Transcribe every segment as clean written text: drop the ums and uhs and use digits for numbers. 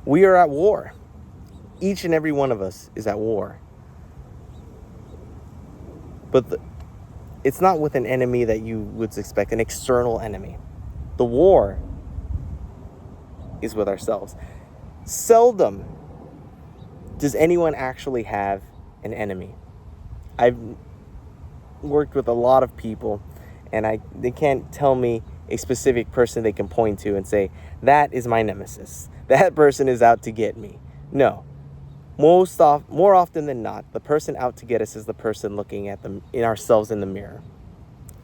We are at war. Each and every one of us is at war. But it's not with an enemy that you would expect, an external enemy. The war is with ourselves. Seldom does anyone actually have an enemy. I've worked with a lot of people, and they can't tell me a specific person they can point to and say, that is my nemesis. That person is out to get me. No. More often than not, the person out to get us is the person looking at in ourselves in the mirror.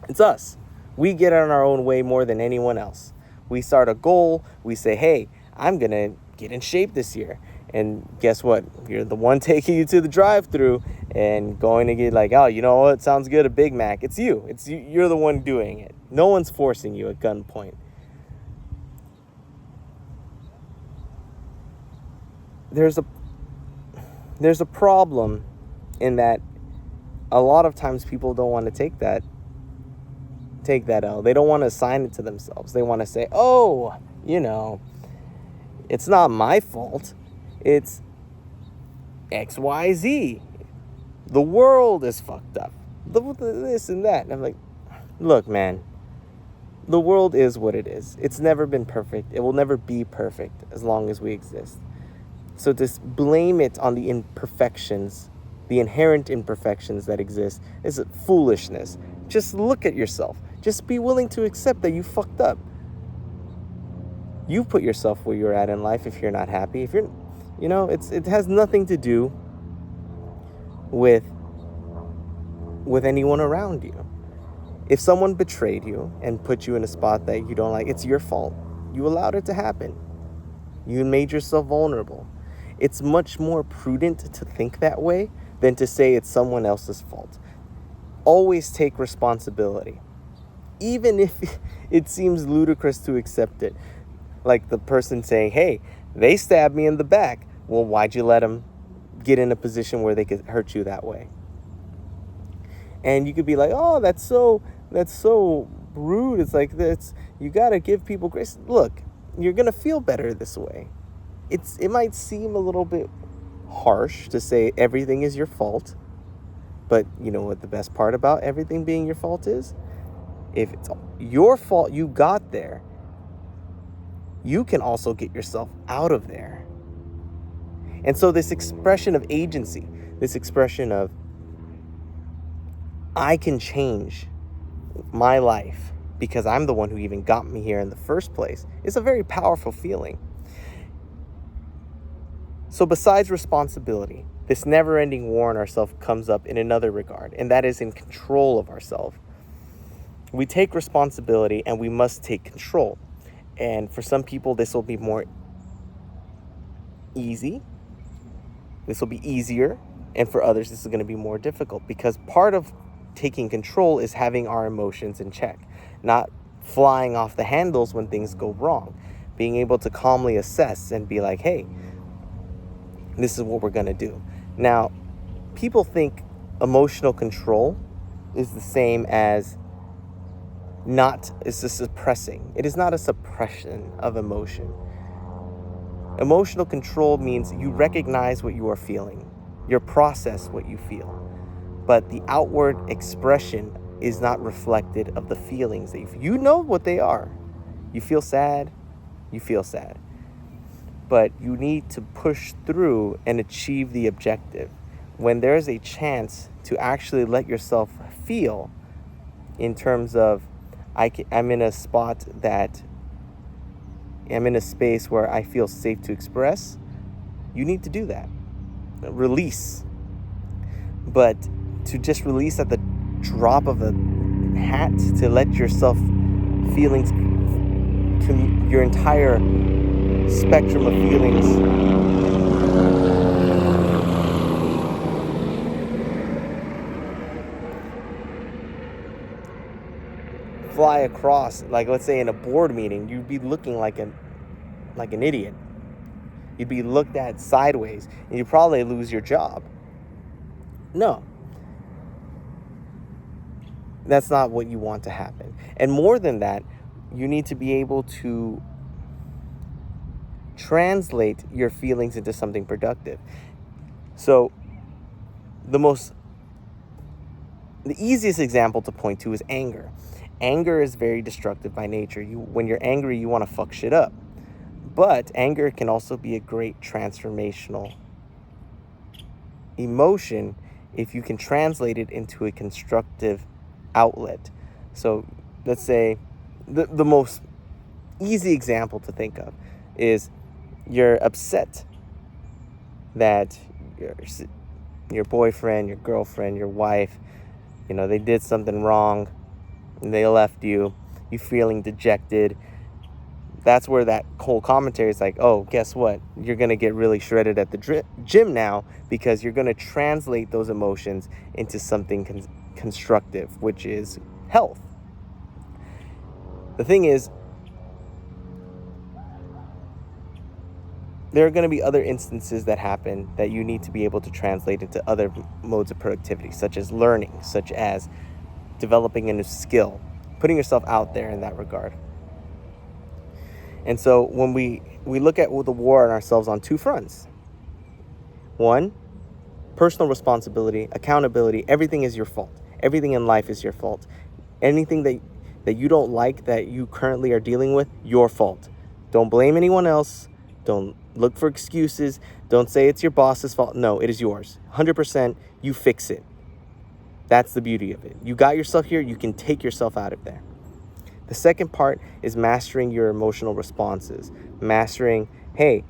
It's us. We get on our own way more than anyone else. We start a goal. We say, hey, I'm going to get in shape this year. And guess what? You're the one taking you to the drive-thru and going to get like, oh, you know what? Sounds good, a Big Mac. It's you. You're the one doing it. No one's forcing you at gunpoint. There's a problem in that a lot of times people don't want to take that L. They don't want to assign it to themselves. They want to say, oh, it's not my fault. It's XYZ. The world is fucked up. This and that. And I'm like, look, man, the world is what it is. It's never been perfect. It will never be perfect as long as we exist. So to blame it on the imperfections, the inherent imperfections that exist, is foolishness. Just look at yourself. Just be willing to accept that you fucked up. You put yourself where you're at in life if you're not happy. If you're, it has nothing to do with anyone around you. If someone betrayed you and put you in a spot that you don't like, it's your fault. You allowed it to happen. You made yourself vulnerable. It's much more prudent to think that way than to say it's someone else's fault. Always take responsibility, even if it seems ludicrous to accept it. Like the person saying, hey, they stabbed me in the back. Well, why'd you let them get in a position where they could hurt you that way? And you could be like, oh, that's so rude. It's like, you got to give people grace. Look, you're going to feel better this way. It might seem a little bit harsh to say everything is your fault. But you know what the best part about everything being your fault is? If it's your fault you got there, you can also get yourself out of there. And so this expression of agency, this expression of I can change my life because I'm the one who even got me here in the first place, is a very powerful feeling. So besides responsibility, this never-ending war on ourselves comes up in another regard, and that is in control of ourselves. We take responsibility and we must take control. And for some people, this will be more easy. This will be easier. And for others, this is going to be more difficult, because part of taking control is having our emotions in check, not flying off the handles when things go wrong, being able to calmly assess and be like, hey, this is what we're going to do. Now, people think emotional control is the same as it's a suppressing. It is not a suppression of emotion. Emotional control means you recognize what you are feeling, you process what you feel, but the outward expression is not reflected of the feelings that you know what they are. You feel sad, but you need to push through and achieve the objective. When there's a chance to actually let yourself feel, in terms of I'm in a spot that I'm in a space where I feel safe to express, you need to do that. Release. But to just release at the drop of a hat, to let yourself feelings, your entire spectrum of feelings fly across, like let's say in a board meeting, you'd be looking like an idiot. You'd be looked at sideways, and you'd probably lose your job. No. That's not what you want to happen. And more than that, you need to be able to translate your feelings into something productive. So the easiest example to point to is anger. Anger is very destructive by nature. When you're angry, you want to fuck shit up. But anger can also be a great transformational emotion if you can translate it into a constructive outlet. So let's say the most easy example to think of is you're upset that your boyfriend, your girlfriend, your wife, they did something wrong and they left you. You feeling dejected. That's where that whole commentary is like, oh, guess what? You're going to get really shredded at the gym now because you're going to translate those emotions into something constructive, which is health. The thing is, there are going to be other instances that happen that you need to be able to translate into other modes of productivity, such as learning, such as developing a new skill, putting yourself out there in that regard. And so when we look at the war on ourselves on two fronts. One, personal responsibility, accountability. Everything is your fault. Everything in life is your fault. Anything that you don't like that you currently are dealing with, your fault. Don't blame anyone else. Don't look for excuses. Don't say it's your boss's fault. No, it is yours. 100%, you fix it. That's the beauty of it. You got yourself here, you can take yourself out of there. The second part is mastering your emotional responses. Mastering, hey,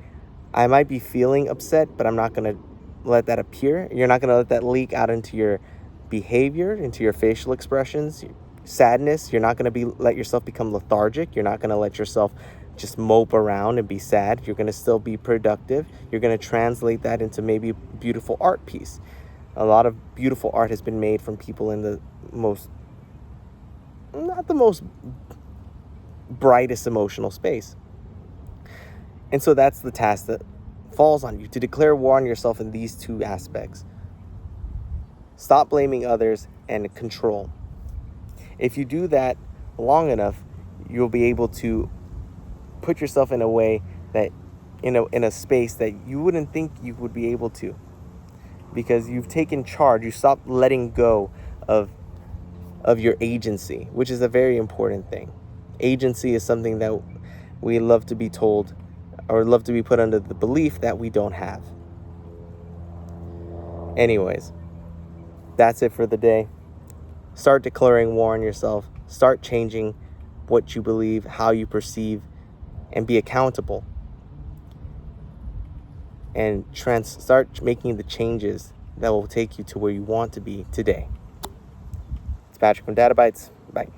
I might be feeling upset, but I'm not going to let that appear. You're not going to let that leak out into your behavior, into your facial expressions. Sadness, you're not going to let yourself become lethargic. You're not going to let yourself just mope around and be sad. You're going to still be productive. You're going to translate that into maybe a beautiful art piece. A lot of beautiful art has been made from people in the not the most brightest emotional space. And so that's the task that falls on you, to declare war on yourself in these two aspects. Stop blaming others and control. If you do that long enough, you'll be able to put yourself in a way that in a space that you wouldn't think you would be able to, because you've taken charge. You stop letting go of your agency, which is a very important thing. Agency is something that we love to be told or love to be put under the belief that we don't have. Anyways, that's it for the day. Start declaring war on yourself. Start changing what you believe, how you perceive, and be accountable. And start making the changes that will take you to where you want to be today. It's Patrick from DataBytez. Bye.